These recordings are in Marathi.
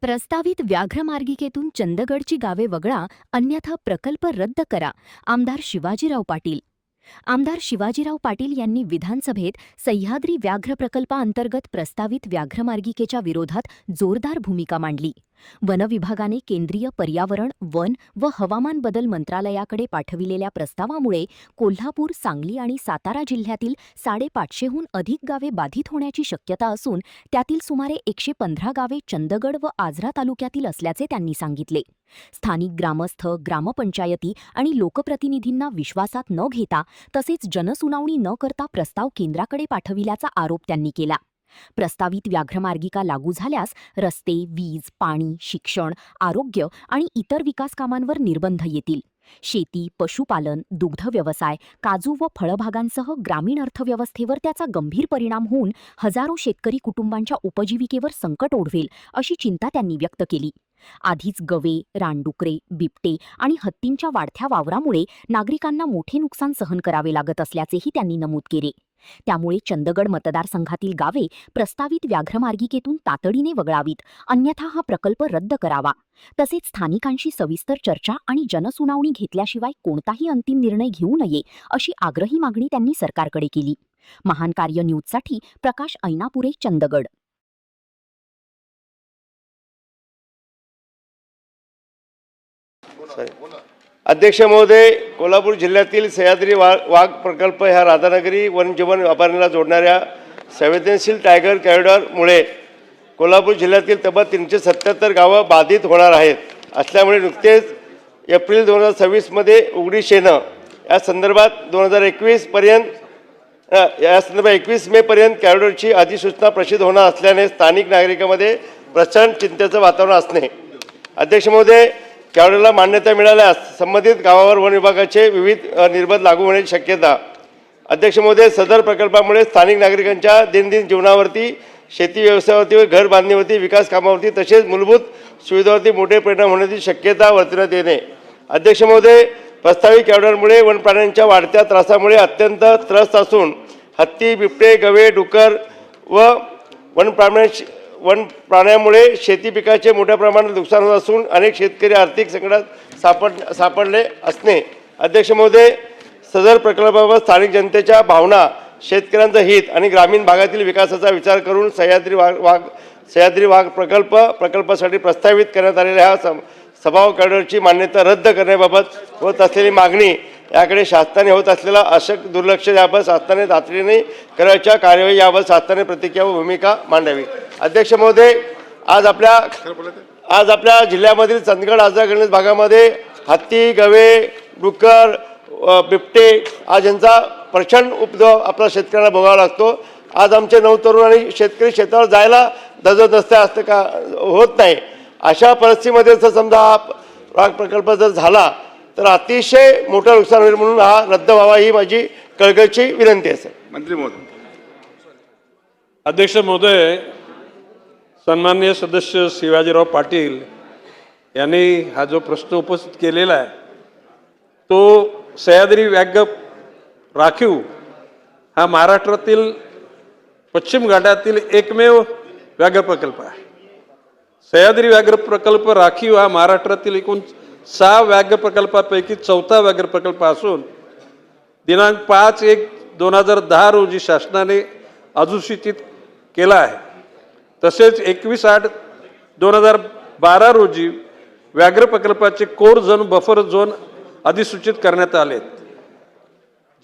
प्रस्तावित व्याघ्रमार्गिकेतून चंदगडची गावे वगळा, अन्यथा प्रकल्प रद्द करा. आमदार शिवाजीराव पाटील. आमदार शिवाजीराव पाटील यांनी विधानसभेत सह्याद्री व्याघ्र प्रकल्पाअंतर्गत प्रस्तावित व्याघ्रमार्गिकेच्या विरोधात जोरदार भूमिका मांडली. वन विभागाने केंद्रीय पर्यावरण, वन व हवामान बदल मंत्रालयाकडे पाठविलेल्या प्रस्तावामुळे कोल्हापूर, सांगली आणि सातारा जिल्ह्यातील 550हून अधिक गावे बाधित होण्याची शक्यता असून त्यातील सुमारे 115 गावे चंदगड व आजरा तालुक्यातील असल्याचे त्यांनी सांगितले. स्थानिक ग्रामस्थ, ग्रामपंचायती आणि लोकप्रतिनिधींना विश्वासात न घेता तसेच जनसुनावणी न करता प्रस्ताव केंद्राकडे पाठविल्याचा आरोप त्यांनी केला. प्रस्तावित व्याघ्रमार्गिका लागू झाल्यास रस्ते, वीज, पाणी, शिक्षण, आरोग्य आणि इतर विकास कामांवर निर्बंध येतील. शेती, पशुपालन, दुग्ध व्यवसाय, काजू व फळबागांसह ग्रामीण अर्थव्यवस्थेवर त्याचा गंभीर परिणाम होऊन हजारो शेतकरी कुटुंबांच्या उपजीविकेवर संकट ओढवेल, अशी चिंता त्यांनी व्यक्त केली. आधीच गवे, रानडुकरे, बिबटे आणि हत्तींच्या वाढत्या वावरामुळे नागरिकांना मोठे नुकसान सहन करावे लागत असल्याचेही त्यांनी नमूद केले. त्यामुळे चंदगड मतदारसंघातील गावे प्रस्तावित व्याघ्रमार्गिकेतून तातडीने वगळावीत, अन्यथा हा प्रकल्प रद्द करावा. तसेच स्थानिकांशी सविस्तर चर्चा आणि जनसुनावणी घेतल्याशिवाय कोणताही अंतिम निर्णय घेऊ नये, अशी आग्रही मागणी त्यांनी सरकारकडे केली. महान कार्य न्यूजसाठी प्रकाश ऐनापुरे, चंदगड. अध्यक्ष महोदय, कोल्हापूर जिल्ह्यातील सह्याद्री वाघ प्रकल्प ह्या राधानगरी वनजीवन अभयारण्याला जोडणाऱ्या संवेदनशील टायगर कॉरिडॉरमुळे कोल्हापूर जिल्ह्यातील तब्बल 377 गावं बाधित होणार आहेत. असल्यामुळे नुकतेच एप्रिल 2026 उघडी शेणं या संदर्भात 21 मेपर्यंत कॉरिडॉरची अधिसूचना प्रसिद्ध होणार असल्याने स्थानिक नागरिकांमध्ये प्रचंड चिंतेचं वातावरण असणे. अध्यक्ष महोदय, कॉरिडॉरला मान्यता मिळाल्यास संबंधित गावावर वन विभागाचे विविध निर्बंध लागू होण्याची शक्यता. अध्यक्ष महोदय, सदर प्रकल्पामुळे स्थानिक नागरिकांच्या दैनंदिन जीवनावरती, शेती व्यवसायावरती व घर बांधणीवरती, विकास कामावरती तसेच मूलभूत सुविधावरती मोठे परिणाम होण्याची शक्यता वर्तवण्यात येणे. अध्यक्ष महोदय, प्रस्तावित कॉरिडॉरमुळे वन प्राण्यांच्या वाढत्या त्रासामुळे अत्यंत त्रस्त असून हत्ती, बिबटे, गवे, डुकर व वन प्राण्यामुळे शेती पिकाचे मोठ्या प्रमाणात नुकसान होत असून अनेक शेतकरी आर्थिक संकटात सापडले असणे. अध्यक्ष महोदय, सदर प्रकल्पाबाबत स्थानिक जनतेच्या भावना, शेतकऱ्यांचं हित आणि ग्रामीण भागातील विकासाचा विचार करून सह्याद्री वाघ प्रकल्पासाठी प्रस्तावित करण्यात आलेल्या ह्या सभाव कॉरिडॉरची मान्यता रद्द करण्याबाबत होत असलेली मागणी याकडे शासनाने होत असलेला अशक दुर्लक्ष याबाबत शासनाने तातडीने करायच्या कार्यवाही याबाबत शासनाने प्रतिक्रिया व भूमिका मांडावी. अध्यक्ष महोदय, आज आपल्या जिल्ह्यामधील चंदगड, आजरा, गणेश भागामध्ये हत्ती, गवे, डुक्कर, बिबटे आज यांचा प्रचंड उपद्रव आपल्या शेतकऱ्यांना भोगावा लागतो. आज आमचे नवतरुण आणि शेतकरी शेतावर जायला धजत असते का होत नाही. अशा परिस्थितीमध्ये जर समजा हा वाघ प्रकल्प जर झाला तर अतिशय मोठं नुकसान होईल, म्हणून हा रद्द व्हावा ही माझी कळकळीची विनंती आहे. मंत्री महोदय. अध्यक्ष महोदय, सन्माननीय सदस्य शिवाजीराव पाटील यांनी हा जो प्रश्न उपस्थित केलेला आहे तो सह्याद्री व्याघ्र राखीव हा महाराष्ट्रातील पश्चिम घाटातील एकमेव व्याघ्र प्रकल्प आहे. सह्याद्री व्याघ्र प्रकल्प राखीव हा महाराष्ट्रातील एकूण 6 व्याघ्र प्रकल्पापैकी 4था व्याघ्र प्रकल्प असून दिनांक 5/1/2010 रोजी शासनाने अधिसूचित केला आहे. तसेच 21/8/2012 रोजी व्याघ्र प्रकल्पाचे कोर झोन, बफर झोन अधिसूचित करण्यात आले.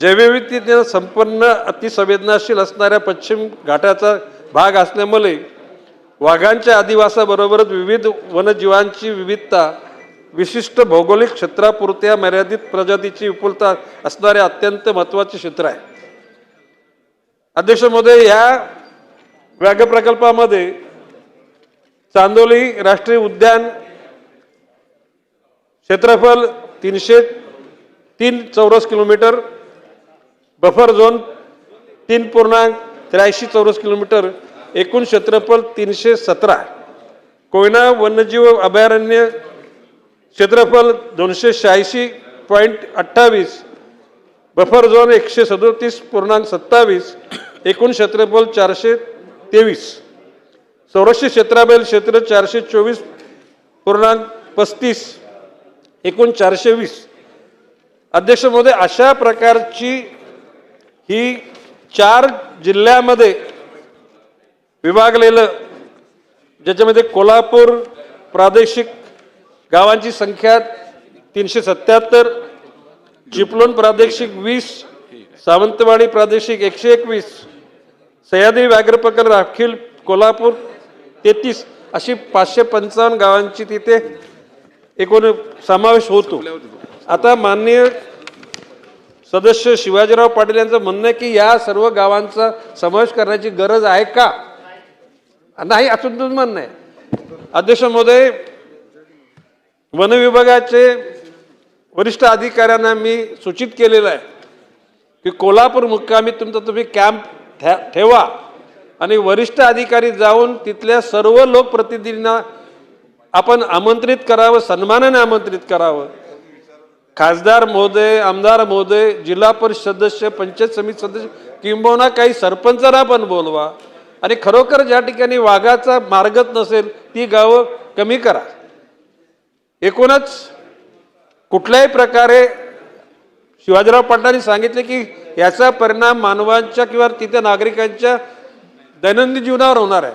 जैवविविधतेने संपन्न अतिसंवेदनशील असणाऱ्या पश्चिम घाटाचा भाग असल्यामुळे वाघांच्या अधिवासाबरोबरच विविध वन्यजीवांची विविधता, विशिष्ट भौगोलिक क्षेत्रापुरत्या मर्यादित प्रजातीची विपुलता असणारे अत्यंत महत्त्वाचे क्षेत्र आहे. अध्यक्ष महोदय, या व्याघ्र प्रकल्पामध्ये चांदोली राष्ट्रीय उद्यान क्षेत्रफळ 303 चौरस किलोमीटर, बफर झोन 3.83 चौरस किलोमीटर, एकूण क्षेत्रफळ 317, कोयना वन्यजीव अभयारण्य क्षेत्रफळ 286.28, बफर झोन 137.27, एकूण क्षेत्रफळ 423. संरक्षित क्षेत्राबाहेर क्षेत्र 424.35 एकूण 420. अध्यक्ष महोदय, अशा प्रकारची ही 4 जिल्ह्यामध्ये विभागलेलं, ज्याच्यामध्ये कोल्हापूर प्रादेशिक गावांची संख्या 377, चिपळूण प्रादेशिक 20, सावंतवाडी प्रादेशिक 121, सह्याद्री व्याघ्र प्रकल्प राखील कोल्हापूर 33, अशी 555 गावांची तिथे एकूण समावेश होतो. आता माननीय सदस्य शिवाजीराव पाटील यांचं म्हणणं आहे की या सर्व गावांचा समावेश करण्याची गरज आहे का? नाही असं तुमचं म्हणणं आहे. अध्यक्ष महोदय, वन विभागाचे वरिष्ठ अधिकाऱ्यांना मी सूचित केलेलं आहे की कोल्हापूर मुक्कामी तुम्ही कॅम्प ठेवा आणि वरिष्ठ अधिकारी जाऊन तिथल्या सर्व लोकप्रतिनिधींना आपण आमंत्रित करावं, सन्मानाने आमंत्रित करावं. खासदार महोदय, आमदार महोदय, जिल्हा परिषद सदस्य, पंचायत समिती सदस्य किंबहुना काही सरपंचांना पण बोलवा आणि खरोखर ज्या ठिकाणी वाघाचा मार्गच नसेल ती गावं कमी करा. एकूणच कुठल्याही प्रकारे शिवाजीराव पाटलांनी सांगितले की याचा परिणाम मानवांच्या किंवा तिथे नागरिकांच्या दैनंदिन जीवनावर होणार आहे.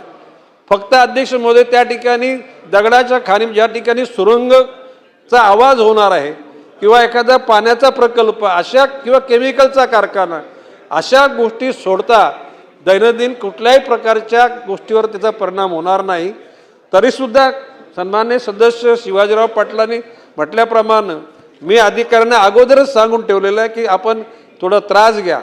फक्त अध्यक्ष महोदय, त्या ठिकाणी दगडाच्या खाणी, ज्या ठिकाणी सुरुंगचा आवाज होणार आहे किंवा एखादा पाण्याचा प्रकल्प अशा किंवा केमिकलचा कारखाना, अशा गोष्टी सोडता दैनंदिन कुठल्याही प्रकारच्या गोष्टीवर त्याचा परिणाम होणार नाही. तरीसुद्धा सन्मान्य सदस्य शिवाजीराव पाटलांनी म्हटल्याप्रमाणे मी अधिकाऱ्यांना अगोदरच सांगून ठेवलेलं आहे की आपण थोडा त्रास घ्या,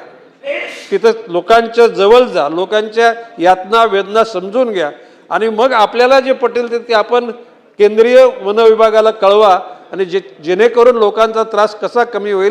तिथं लोकांच्या जवळ जा, लोकांच्या यातना वेदना समजून घ्या आणि मग आपल्याला जे पटेल ते आपण केंद्रीय वन विभागाला कळवा आणि जेणेकरून लोकांचा त्रास कसा कमी होईल